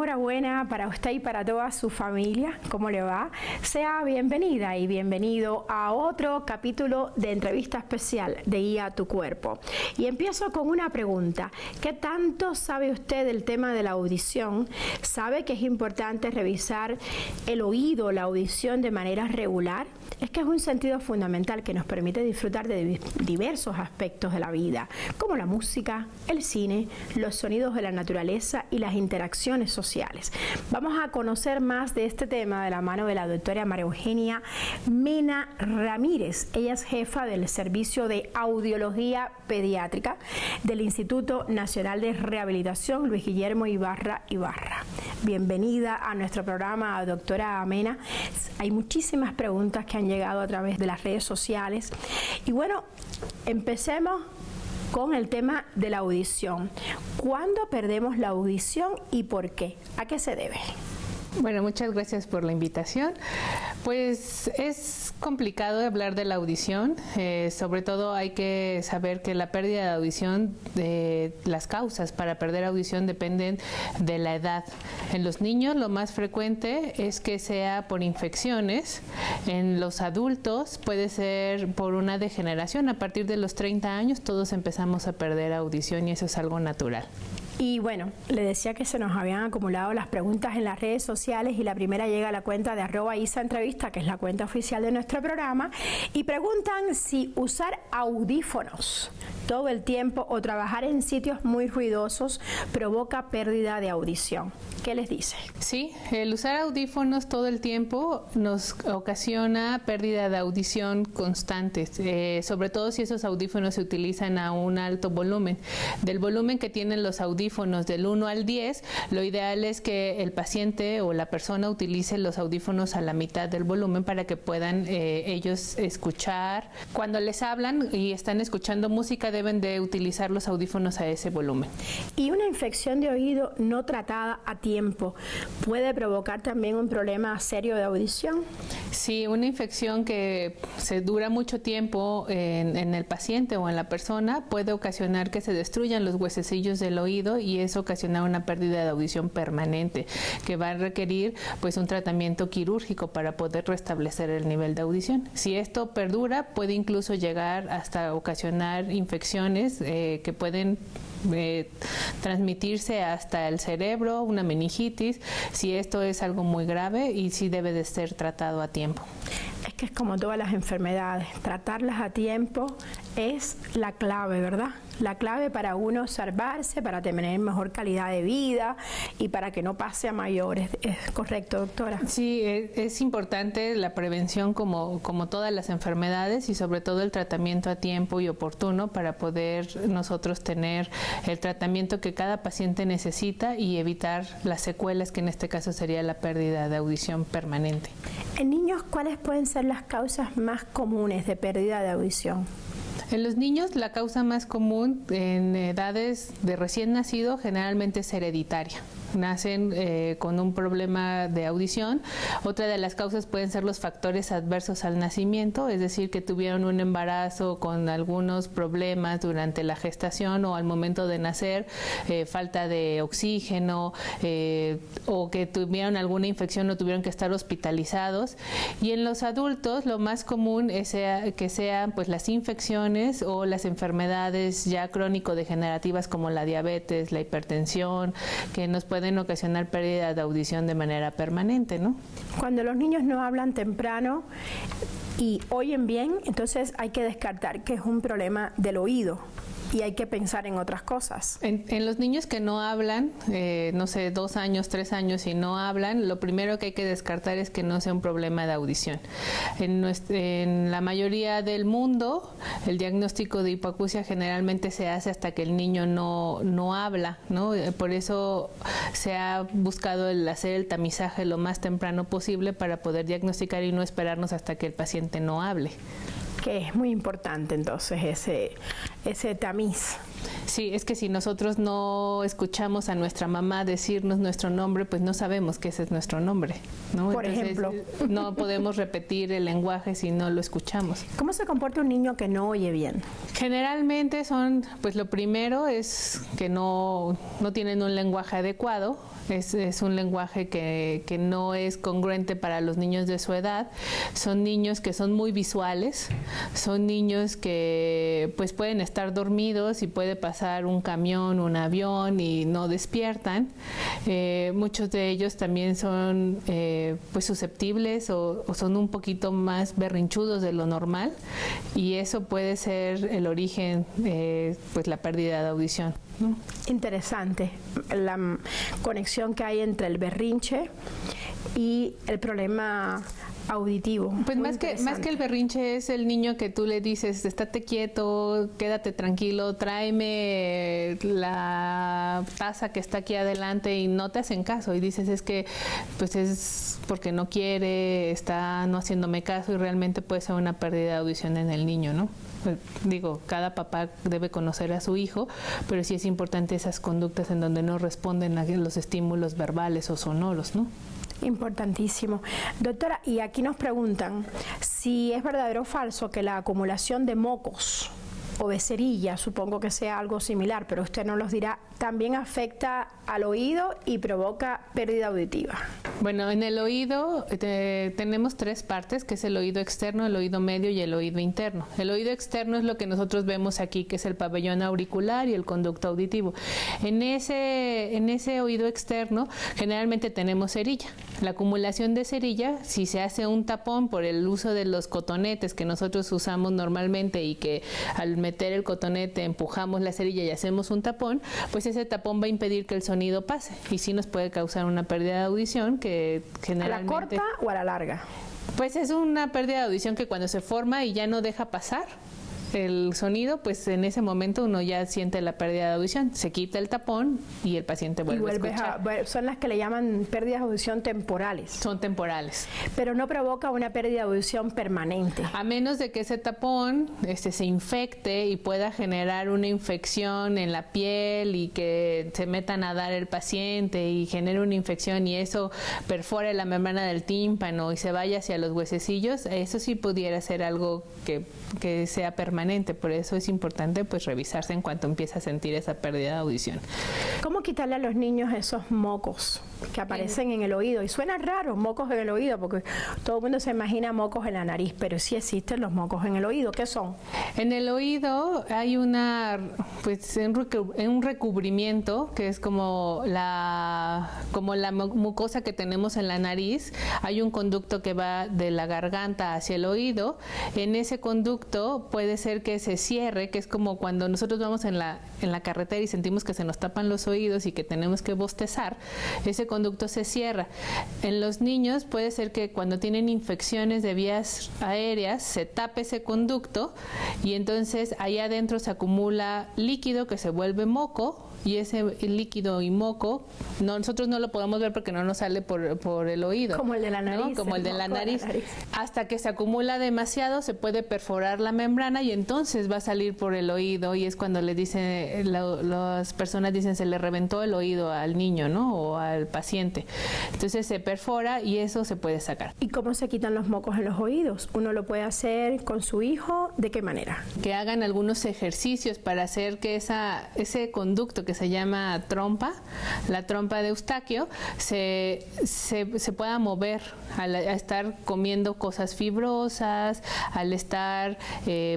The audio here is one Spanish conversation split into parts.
enhorabuena para usted y para toda su familia. ¿Cómo le va? Sea bienvenida y bienvenido a otro capítulo de entrevista especial de Guía a tu Cuerpo. Y empiezo con una pregunta. ¿Qué tanto sabe usted del tema de la audición? ¿Sabe que es importante revisar el oído, la audición de manera regular? Es que es un sentido fundamental que nos permite disfrutar de diversos aspectos de la vida, como la música, el cine, los sonidos de la naturaleza y las interacciones sociales. Vamos a conocer más de este tema de la mano de la doctora María Eugenia Mena Ramírez. Ella es jefa del Servicio de Audiología Pediátrica del Instituto Nacional de Rehabilitación Luis Guillermo Ibarra. Bienvenida a nuestro programa, doctora Mena. Hay muchísimas preguntas que han llegado a través de las redes sociales. Y bueno, empecemos con el tema de la audición. ¿Cuándo perdemos la audición y por qué? ¿A qué se debe? Bueno, muchas gracias por la invitación. Pues es complicado hablar de la audición, sobre todo hay que saber que la pérdida de audición, las causas para perder audición dependen de la edad. En los niños lo más frecuente es que sea por infecciones, en los adultos puede ser por una degeneración. A partir de los 30 años todos empezamos a perder audición y eso es algo natural. Y bueno, le decía que se nos habían acumulado las preguntas en las redes sociales y la primera llega a la cuenta de @ISAEntrevista, que es la cuenta oficial de nuestro programa, y preguntan si usar audífonos todo el tiempo o trabajar en sitios muy ruidosos provoca pérdida de audición. ¿Qué les dice? Sí, el usar audífonos todo el tiempo nos ocasiona pérdida de audición constante, sobre todo si esos audífonos se utilizan a un alto volumen. Del volumen que tienen los audífonos del 1 al 10, lo ideal es que el paciente o la persona utilice los audífonos a la mitad del volumen para que puedan ellos escuchar. Cuando les hablan y están escuchando música, deben de utilizar los audífonos a ese volumen. Y una infección de oído no tratada a tiempo puede provocar también un problema serio de audición. Sí, una infección que se dura mucho tiempo en el paciente o en la persona puede ocasionar que se destruyan los huesecillos del oído y eso ocasiona una pérdida de audición permanente que va a requerir pues un tratamiento quirúrgico para poder restablecer el nivel de audición. Si esto perdura, puede incluso llegar hasta ocasionar infecciones que pueden transmitirse hasta el cerebro, una meningitis, si esto es algo muy grave y sí debe de ser tratado a tiempo. Es que es como todas las enfermedades, tratarlas a tiempo es la clave, ¿verdad? La clave para uno salvarse, para tener mejor calidad de vida y para que no pase a mayores. ¿Es correcto, doctora? Sí, es importante la prevención como todas las enfermedades y sobre todo el tratamiento a tiempo y oportuno para poder nosotros tener el tratamiento que cada paciente necesita y evitar las secuelas, que en este caso sería la pérdida de audición permanente. En niños, ¿cuáles pueden ser las causas más comunes de pérdida de audición? En los niños la causa más común en edades de recién nacido generalmente es hereditaria. Nacen con un problema de audición. Otra de las causas pueden ser los factores adversos al nacimiento, es decir, que tuvieron un embarazo con algunos problemas durante la gestación o al momento de nacer, falta de oxígeno o que tuvieron alguna infección o tuvieron que estar hospitalizados. Y en los adultos lo más común es que sean pues las infecciones o las enfermedades ya crónico-degenerativas como la diabetes, la hipertensión, que nos pueden ocasionar pérdida de audición de manera permanente, ¿no? Cuando los niños no hablan temprano y oyen bien, entonces hay que descartar que es un problema del oído y hay que pensar en otras cosas. En los niños que no hablan, no sé, 2 años, 3 años y no hablan, lo primero que hay que descartar es que no sea un problema de audición. En la mayoría del mundo, el diagnóstico de hipoacusia generalmente se hace hasta que el niño no habla, ¿no? Por eso se ha buscado el hacer el tamizaje lo más temprano posible para poder diagnosticar y no esperarnos hasta que el paciente no hable. Que es muy importante entonces ese tamiz. Sí, es que si nosotros no escuchamos a nuestra mamá decirnos nuestro nombre, pues no sabemos que ese es nuestro nombre, ¿no? Por ejemplo. No podemos repetir el lenguaje si no lo escuchamos. ¿Cómo se comporta un niño que no oye bien? Generalmente pues lo primero es que no tienen un lenguaje adecuado. Es un lenguaje que no es congruente para los niños de su edad. Son niños que son muy visuales, son niños que pues pueden estar dormidos y puede pasar un camión, un avión y no despiertan. Muchos de ellos también son pues susceptibles o son un poquito más berrinchudos de lo normal, y eso puede ser el origen, pues la pérdida de audición, ¿no? Interesante la conexión que hay entre el berrinche y el problema auditivo. Pues más que el berrinche es el niño que tú le dices, estate quieto, quédate tranquilo, tráeme la taza que está aquí adelante, y no te hacen caso y dices es que pues es porque no quiere, está no haciéndome caso, y realmente puede ser una pérdida de audición en el niño, ¿no? Pues, digo, cada papá debe conocer a su hijo, pero sí es importante esas conductas en donde no responden a los estímulos verbales o sonoros, ¿no? Importantísimo. Doctora, y aquí nos preguntan si es verdadero o falso que la acumulación de mocos o de cerilla, supongo que sea algo similar, pero usted nos los dirá, también afecta al oído y provoca pérdida auditiva. Bueno, en el oído tenemos tres partes, que es el oído externo, el oído medio y el oído interno. El oído externo es lo que nosotros vemos aquí, que es el pabellón auricular y el conducto auditivo. En ese oído externo generalmente tenemos cerilla. La acumulación de cerilla, si se hace un tapón por el uso de los cotonetes que nosotros usamos normalmente, y que al meter el cotonete empujamos la cerilla y hacemos un tapón, pues ese tapón va a impedir que el sonido pase, y sí nos puede causar una pérdida de audición que generalmente... ¿A la corta o a la larga? Pues es una pérdida de audición que cuando se forma y ya no deja pasar el sonido, pues en ese momento uno ya siente la pérdida de audición. Se quita el tapón y el paciente vuelve a escuchar. Son las que le llaman pérdidas de audición temporales. Son temporales. Pero no provoca una pérdida de audición permanente. A menos de que ese tapón se infecte y pueda generar una infección en la piel y que se meta a nadar el paciente y genere una infección y eso perfore la membrana del tímpano y se vaya hacia los huesecillos, eso sí pudiera ser algo que sea permanente. Por eso es importante pues revisarse en cuanto empieza a sentir esa pérdida de audición. ¿Cómo quitarle a los niños esos mocos que aparecen en el oído? Y suena raro, mocos en el oído, porque todo el mundo se imagina mocos en la nariz, pero sí existen los mocos en el oído. ¿Qué son? En el oído hay un recubrimiento que es como la mucosa que tenemos en la nariz. Hay un conducto que va de la garganta hacia el oído. En ese conducto puede ser que se cierre, que es como cuando nosotros vamos en la carretera y sentimos que se nos tapan los oídos y que tenemos que bostezar. Ese conducto se cierra. En los niños puede ser que cuando tienen infecciones de vías aéreas se tape ese conducto y entonces ahí adentro se acumula líquido que se vuelve moco, y ese líquido y moco nosotros no lo podemos ver porque no nos sale por el oído. Como el de la nariz. ¿No? Como el de la nariz. Hasta que se acumula demasiado se puede perforar la membrana y entonces va a salir por el oído, y es cuando le dicen, las personas dicen se le reventó el oído al niño, ¿no? O al paciente. Entonces se perfora y eso se puede sacar. ¿Y cómo se quitan los mocos en los oídos? ¿Uno lo puede hacer con su hijo? ¿De qué manera? Que hagan algunos ejercicios para hacer que ese conducto que se llama trompa, la trompa de Eustaquio, se pueda mover al estar comiendo cosas fibrosas, al estar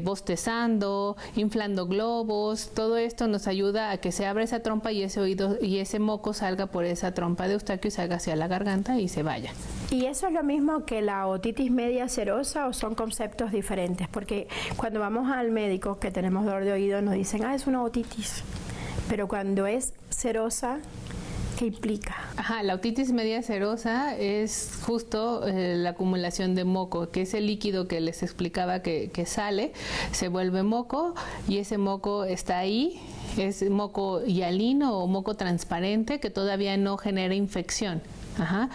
bostezando, inflando globos. Todo esto nos ayuda a que se abra esa trompa y ese oído y ese moco salga por esa trompa de Eustaquio y salga hacia la garganta y se vaya. ¿Y eso es lo mismo que la otitis media serosa o son conceptos diferentes? Porque cuando vamos al médico que tenemos dolor de oído nos dicen, es una otitis. Pero cuando es serosa, ¿qué implica? La otitis media serosa es justo la acumulación de moco, que es el líquido que les explicaba que sale, se vuelve moco y ese moco está ahí. Es moco hialino o moco transparente que todavía no genera infección. Ajá.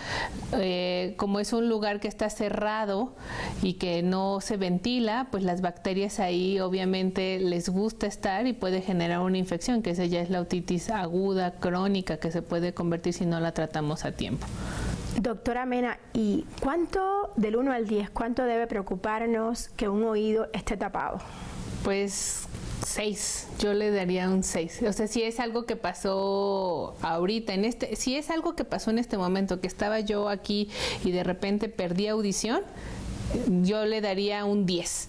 Como es un lugar que está cerrado y que no se ventila, pues las bacterias ahí obviamente les gusta estar y puede generar una infección, que esa ya es la otitis aguda, crónica, que se puede convertir si no la tratamos a tiempo. Doctora Mena, ¿y cuánto, del 1 al 10, cuánto debe preocuparnos que un oído esté tapado? Pues 6, yo le daría un 6. O sea, si es algo que pasó ahorita, si es algo que pasó en este momento, que estaba yo aquí y de repente perdí audición, yo le daría un 10.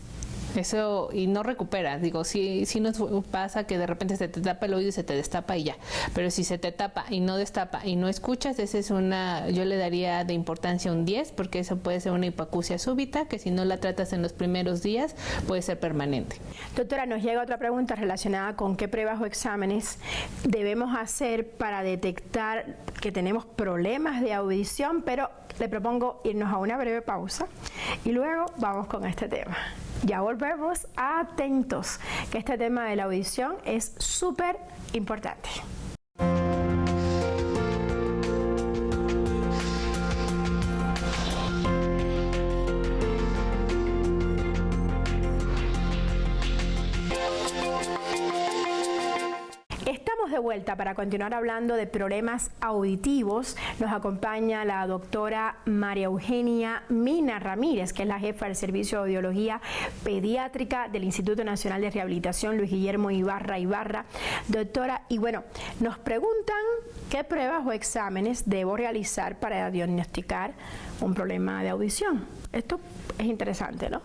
Eso, y no recuperas, digo, sí nos pasa que de repente se te tapa el oído y se te destapa y ya, pero si se te tapa y no destapa y no escuchas, esa es yo le daría de importancia un 10, porque eso puede ser una hipoacusia súbita, que si no la tratas en los primeros días, puede ser permanente. Doctora, nos llega otra pregunta relacionada con qué pruebas o exámenes debemos hacer para detectar que tenemos problemas de audición, pero le propongo irnos a una breve pausa y luego vamos con este tema. Ya volvemos, atentos, que este tema de la audición es súper importante. Estamos de vuelta para continuar hablando de problemas auditivos. Nos acompaña la doctora María Eugenia Mina Ramírez, que es la jefa del Servicio de Audiología Pediátrica del Instituto Nacional de Rehabilitación Luis Guillermo Ibarra. Doctora, y bueno, nos preguntan qué pruebas o exámenes debo realizar para diagnosticar un problema de audición. Esto es interesante, ¿no?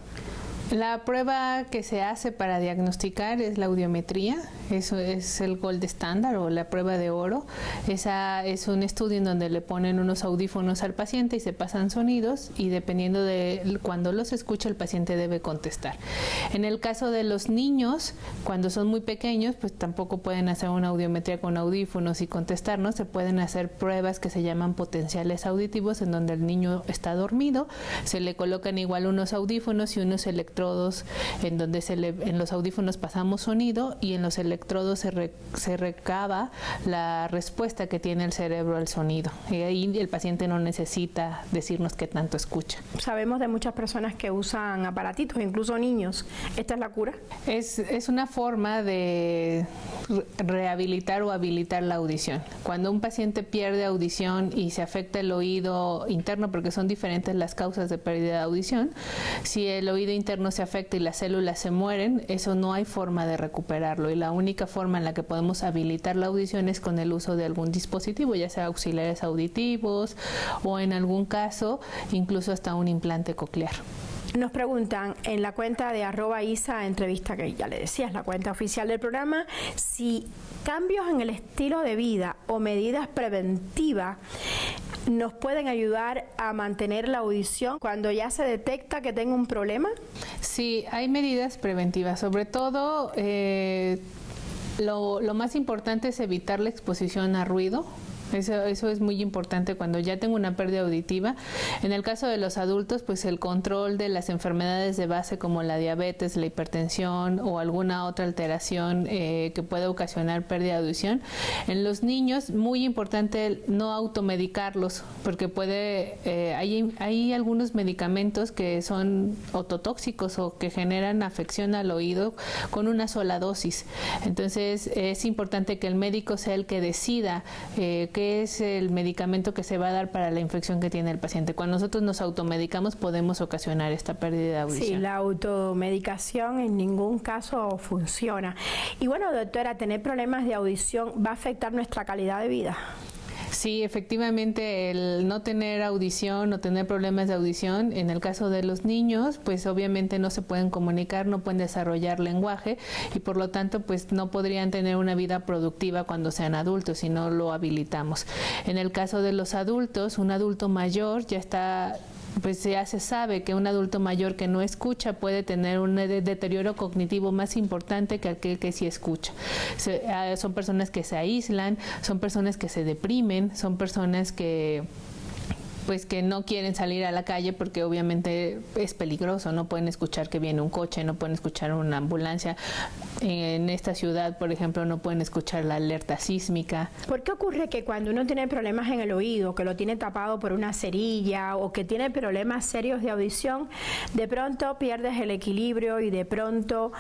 La prueba que se hace para diagnosticar es la audiometría, eso es el gold standard o la prueba de oro. Esa es un estudio en donde le ponen unos audífonos al paciente y se pasan sonidos y dependiendo de cuando los escucha el paciente debe contestar. En el caso de los niños, cuando son muy pequeños, pues tampoco pueden hacer una audiometría con audífonos y contestarnos. Se pueden hacer pruebas que se llaman potenciales auditivos, en donde el niño está dormido, se le colocan igual unos audífonos y unos electrodos en donde en los audífonos pasamos sonido y en los electrodos se recaba la respuesta que tiene el cerebro al sonido. Y ahí el paciente no necesita decirnos qué tanto escucha. Sabemos de muchas personas que usan aparatitos, incluso niños. ¿Esta es la cura? Es una forma de rehabilitar o habilitar la audición. Cuando un paciente pierde audición y se afecta el oído interno, porque son diferentes las causas de pérdida de audición, si el oído interno se afecta y las células se mueren, eso no hay forma de recuperarlo y la única forma en la que podemos habilitar la audición es con el uso de algún dispositivo, ya sea auxiliares auditivos o en algún caso incluso hasta un implante coclear. Nos preguntan en la cuenta de @ISA entrevista, que ya le decía, es la cuenta oficial del programa, si cambios en el estilo de vida o medidas preventivas nos pueden ayudar a mantener la audición cuando ya se detecta que tengo un problema. Sí, hay medidas preventivas, sobre todo lo más importante es evitar la exposición a ruido. Eso es muy importante cuando ya tengo una pérdida auditiva. En el caso de los adultos, pues el control de las enfermedades de base como la diabetes, la hipertensión o alguna otra alteración que pueda ocasionar pérdida de audición. En los niños, muy importante no automedicarlos, porque hay algunos medicamentos que son ototóxicos o que generan afección al oído con una sola dosis. Entonces, es importante que el médico sea el que decida qué es el medicamento que se va a dar para la infección que tiene el paciente. Cuando nosotros nos automedicamos podemos ocasionar esta pérdida de audición. Sí, la automedicación en ningún caso funciona. Y bueno, doctora, ¿tener problemas de audición va a afectar nuestra calidad de vida? Sí, efectivamente, el no tener audición o tener problemas de audición, en el caso de los niños, pues obviamente no se pueden comunicar, no pueden desarrollar lenguaje y por lo tanto pues no podrían tener una vida productiva cuando sean adultos si no lo habilitamos. En el caso de los adultos, un adulto mayor ya está... pues ya se sabe que un adulto mayor que no escucha puede tener un deterioro cognitivo más importante que aquel que sí escucha. Son personas que se aíslan, son personas que se deprimen, son personas que no quieren salir a la calle porque obviamente es peligroso, no pueden escuchar que viene un coche, no pueden escuchar una ambulancia. En esta ciudad, por ejemplo, no pueden escuchar la alerta sísmica. ¿Por qué ocurre que cuando uno tiene problemas en el oído, que lo tiene tapado por una cerilla o que tiene problemas serios de audición, de pronto pierdes el equilibrio y de pronto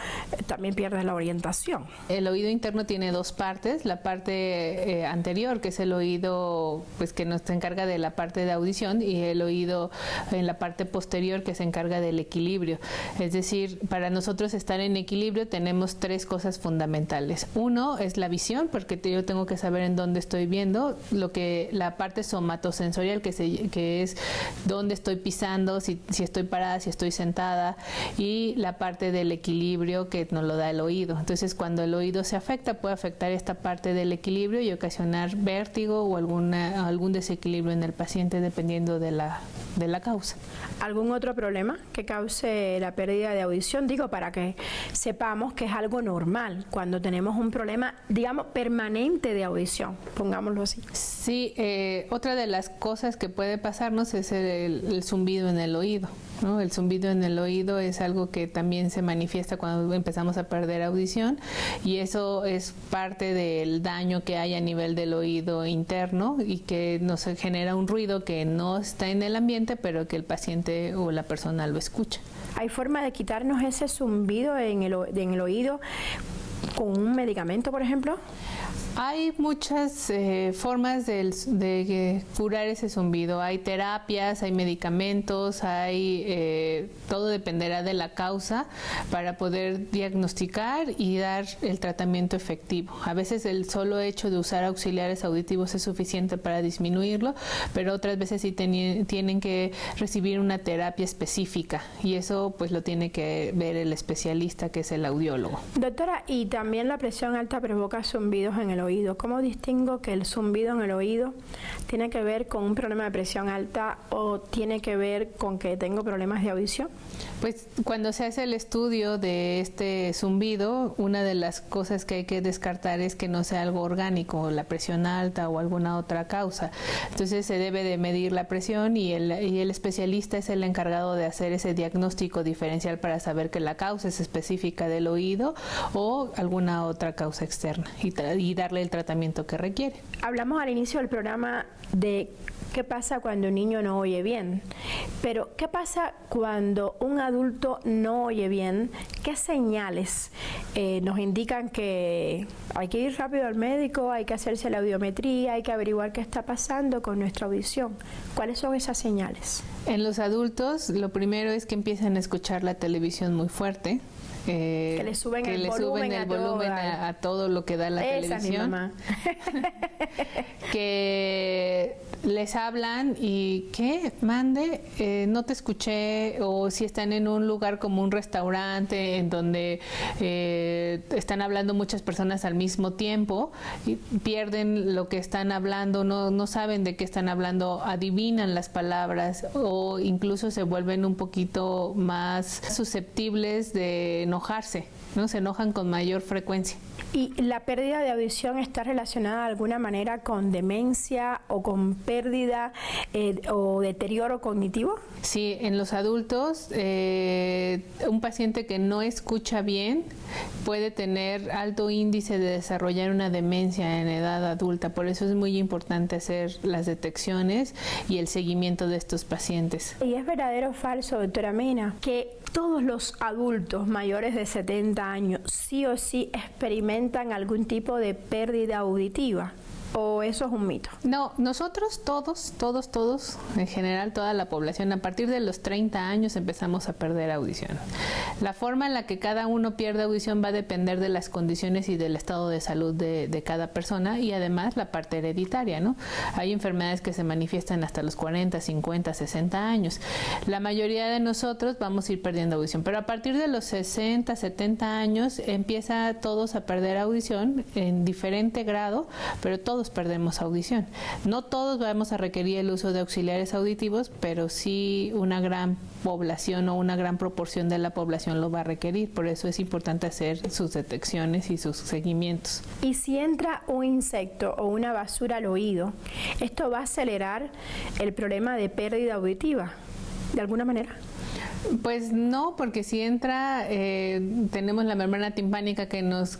también pierdes la orientación? El oído interno tiene dos partes, la parte anterior, que es el oído pues que nos encarga de la parte de audición, y el oído en la parte posterior, que se encarga del equilibrio. Es decir, para nosotros estar en equilibrio tenemos tres cosas fundamentales. Uno es la visión, porque yo tengo que saber en dónde estoy viendo, la parte somatosensorial, que es dónde estoy pisando, si estoy parada, si estoy sentada, y la parte del equilibrio que nos lo da el oído. Entonces, cuando el oído se afecta, puede afectar esta parte del equilibrio y ocasionar vértigo o algún desequilibrio en el paciente, dependiendo de la causa. ¿Algún otro problema que cause la pérdida de audición? Digo, para que sepamos que es algo normal cuando tenemos un problema, digamos, permanente de audición, pongámoslo así. Sí, otra de las cosas que puede pasarnos es el zumbido en el oído, ¿no? El zumbido en el oído es algo que también se manifiesta cuando empezamos a perder audición, y eso es parte del daño que hay a nivel del oído interno y que nos genera un ruido que no está en el ambiente, pero que el paciente o la persona lo escucha. ¿Hay forma de quitarnos ese zumbido en el oído con un medicamento, por ejemplo? Hay muchas formas de curar ese zumbido. Hay terapias, hay medicamentos, todo dependerá de la causa para poder diagnosticar y dar el tratamiento efectivo. A veces el solo hecho de usar auxiliares auditivos es suficiente para disminuirlo, pero otras veces sí tienen que recibir una terapia específica, y eso pues lo tiene que ver el especialista, que es el audiólogo. Doctora, y también la presión alta provoca zumbidos en el oído. ¿Cómo distingo que el zumbido en el oído tiene que ver con un problema de presión alta o tiene que ver con que tengo problemas de audición? Pues cuando se hace el estudio de este zumbido, una de las cosas que hay que descartar es que no sea algo orgánico, la presión alta o alguna otra causa. Entonces se debe de medir la presión, y el especialista es el encargado de hacer ese diagnóstico diferencial para saber que la causa es específica del oído o alguna otra causa externa, y darle el tratamiento que requiere. Hablamos al inicio del programa de qué pasa cuando un niño no oye bien, pero ¿qué pasa cuando un adulto no oye bien? ¿Qué señales nos indican que hay que ir rápido al médico, hay que hacerse la audiometría, hay que averiguar qué está pasando con nuestra audición? ¿Cuáles son esas señales? En los adultos, lo primero es que empiezan a escuchar la televisión muy fuerte. Que le suben el volumen a todo lo que da la televisión. Mi mamá. Que les hablan y ¿qué? Mande, no te escuché. O si están en un lugar como un restaurante en donde están hablando muchas personas al mismo tiempo, y pierden lo que están hablando, no saben de qué están hablando, adivinan las palabras, o incluso se vuelven un poquito más susceptibles de enojarse, ¿no? Se enojan con mayor frecuencia. ¿Y la pérdida de audición está relacionada de alguna manera con demencia o con pérdida o deterioro cognitivo? Sí, en los adultos, un paciente que no escucha bien puede tener alto índice de desarrollar una demencia en edad adulta. Por eso es muy importante hacer las detecciones y el seguimiento de estos pacientes. ¿Y es verdadero o falso, doctora Mena, que todos los adultos mayores de 70 años sí o sí experimentan algún tipo de pérdida auditiva? ¿O eso es un mito? No, nosotros todos, en general toda la población, a partir de los 30 años empezamos a perder audición. La forma en la que cada uno pierde audición va a depender de las condiciones y del estado de salud de cada persona, y además la parte hereditaria, ¿no? Hay enfermedades que se manifiestan hasta los 40, 50, 60 años. La mayoría de nosotros vamos a ir perdiendo audición, pero a partir de los 60, 70 años empieza todos a perder audición en diferente grado, pero todos perdemos audición. No todos vamos a requerir el uso de auxiliares auditivos, pero sí una gran población o una gran proporción de la población lo va a requerir. Por eso es importante hacer sus detecciones y sus seguimientos. Y si entra un insecto o una basura al oído, ¿esto va a acelerar el problema de pérdida auditiva de alguna manera? Pues no, porque si entra, tenemos la membrana timpánica que nos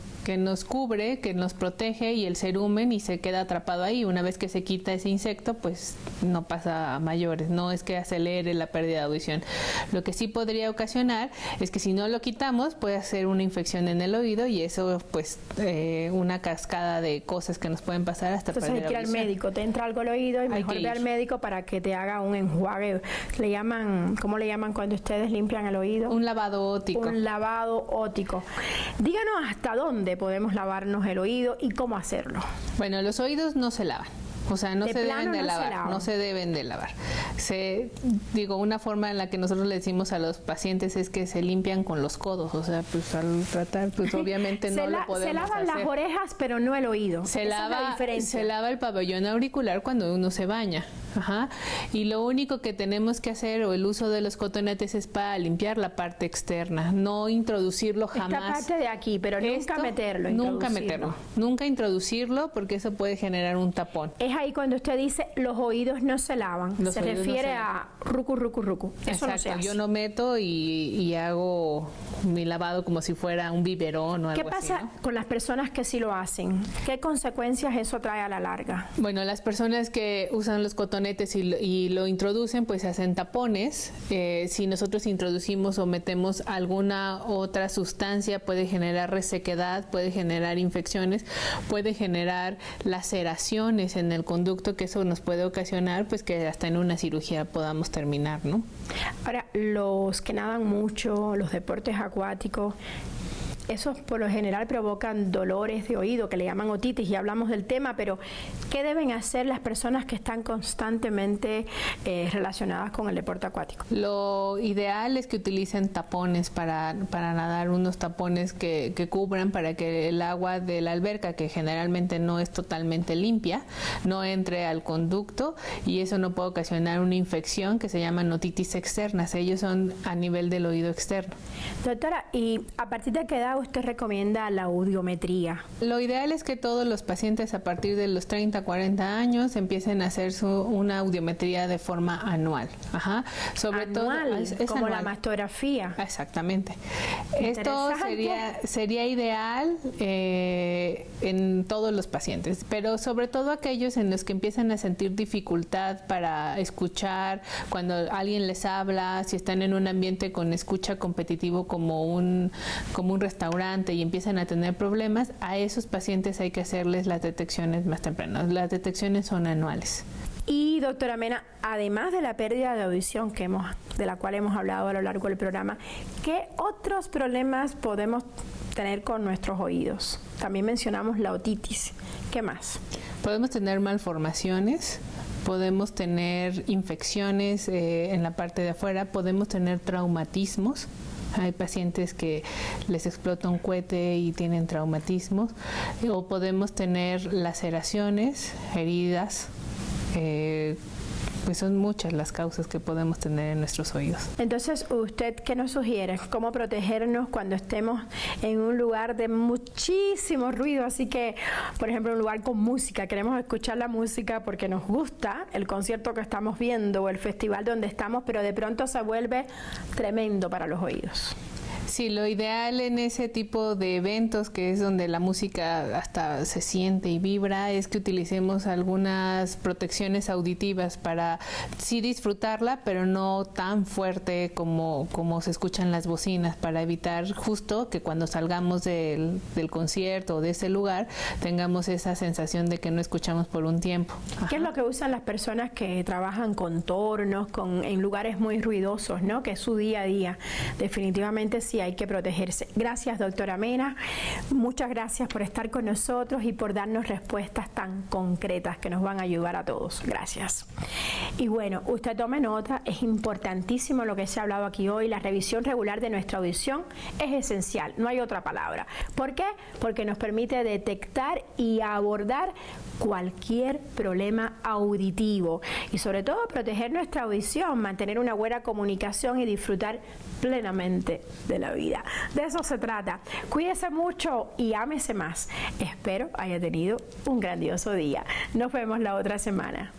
cubre, que nos protege, y el cerumen, y se queda atrapado ahí. Una vez que se quita ese insecto, pues no pasa a mayores, no es que acelere la pérdida de audición. Lo que sí podría ocasionar es que si no lo quitamos, puede hacer una infección en el oído, y eso pues una cascada de cosas que nos pueden pasar hasta entonces perder hay que ir al audición. médico, te entra algo al oído y mejor ve al médico para que te haga un enjuague. Le llaman, ¿cómo le llaman cuando ustedes limpian el oído? Un lavado óptico. Un lavado óptico. Díganos hasta dónde podemos lavarnos el oído y cómo hacerlo. Bueno, los oídos no se lavan. O sea, no se deben de lavar, no se deben de lavar. Una forma en la que nosotros le decimos a los pacientes es que se limpian con los codos. O sea, pues al tratar, pues obviamente no lo podemos hacer. Se lavan las orejas, pero no el oído. Se Esa es la diferencia. Se lava el pabellón auricular cuando uno se baña. Ajá. Y lo único que tenemos que hacer, o el uso de los cotonetes, es para limpiar la parte externa, no introducirlo jamás. Esta parte de aquí, pero nunca meterlo. Nunca introducirlo, porque eso puede generar un tapón. Es ahí cuando usted dice los oídos no se lavan. Se refiere a rucu, rucu, rucu. Eso no se hace. Yo no meto y hago mi lavado como si fuera un biberón o algo así. ¿Qué pasa con las personas que sí lo hacen? ¿Qué consecuencias eso trae a la larga? Bueno, las personas que usan los cotonetes y lo introducen, pues hacen tapones. Si nosotros introducimos o metemos alguna otra sustancia, puede generar resequedad, puede generar infecciones, puede generar laceraciones en el conducto, que eso nos puede ocasionar pues que hasta en una cirugía podamos terminar, ¿no? Ahora, los que nadan mucho, los deportes acuáticos, esos por lo general provocan dolores de oído, que le llaman otitis, y hablamos del tema, pero ¿qué deben hacer las personas que están constantemente relacionadas con el deporte acuático? Lo ideal es que utilicen tapones para nadar, unos tapones que cubran para que el agua de la alberca, que generalmente no es totalmente limpia, no entre al conducto, y eso no puede ocasionar una infección que se llama otitis externas. Ellos son a nivel del oído externo. Doctora, ¿y a partir de qué edad usted recomienda la audiometría? Lo ideal es que todos los pacientes a partir de los 30, 40 años empiecen a hacer una audiometría de forma anual. Ajá. Sobre ¿Anual? todo es como anual. La mastografía. Exactamente. Esto sería ideal en todos los pacientes, pero sobre todo aquellos en los que empiezan a sentir dificultad para escuchar, cuando alguien les habla, si están en un ambiente con escucha competitivo como un restaurante y empiezan a tener problemas, a esos pacientes hay que hacerles las detecciones más tempranas. Las detecciones son anuales. Y doctora Mena, además de la pérdida de audición de la cual hemos hablado a lo largo del programa, ¿qué otros problemas podemos tener con nuestros oídos? También mencionamos la otitis. ¿Qué más? Podemos tener malformaciones, podemos tener infecciones en la parte de afuera, podemos tener traumatismos. Hay pacientes que les explota un cohete y tienen traumatismos, o podemos tener laceraciones, heridas, pues son muchas las causas que podemos tener en nuestros oídos. Entonces, ¿usted qué nos sugiere? ¿Cómo protegernos cuando estemos en un lugar de muchísimo ruido? Así que, por ejemplo, un lugar con música, queremos escuchar la música porque nos gusta el concierto que estamos viendo o el festival donde estamos, pero de pronto se vuelve tremendo para los oídos. Sí, lo ideal en ese tipo de eventos, que es donde la música hasta se siente y vibra, es que utilicemos algunas protecciones auditivas para sí disfrutarla, pero no tan fuerte como se escuchan las bocinas, para evitar justo que cuando salgamos del concierto o de ese lugar tengamos esa sensación de que no escuchamos por un tiempo. ¿Qué es lo que usan las personas que trabajan con tornos, en lugares muy ruidosos, ¿no? Que es su día a día. Definitivamente sí hay que protegerse. Gracias, doctora Mena. Muchas gracias por estar con nosotros y por darnos respuestas tan concretas que nos van a ayudar a todos. Gracias. Y bueno, usted tome nota, es importantísimo lo que se ha hablado aquí hoy. La revisión regular de nuestra audición es esencial, no hay otra palabra. ¿Por qué? Porque nos permite detectar y abordar cualquier problema auditivo y sobre todo proteger nuestra audición, mantener una buena comunicación y disfrutar plenamente de la vida. De eso se trata. Cuídese mucho y ámese más. Espero haya tenido un grandioso día. Nos vemos la otra semana.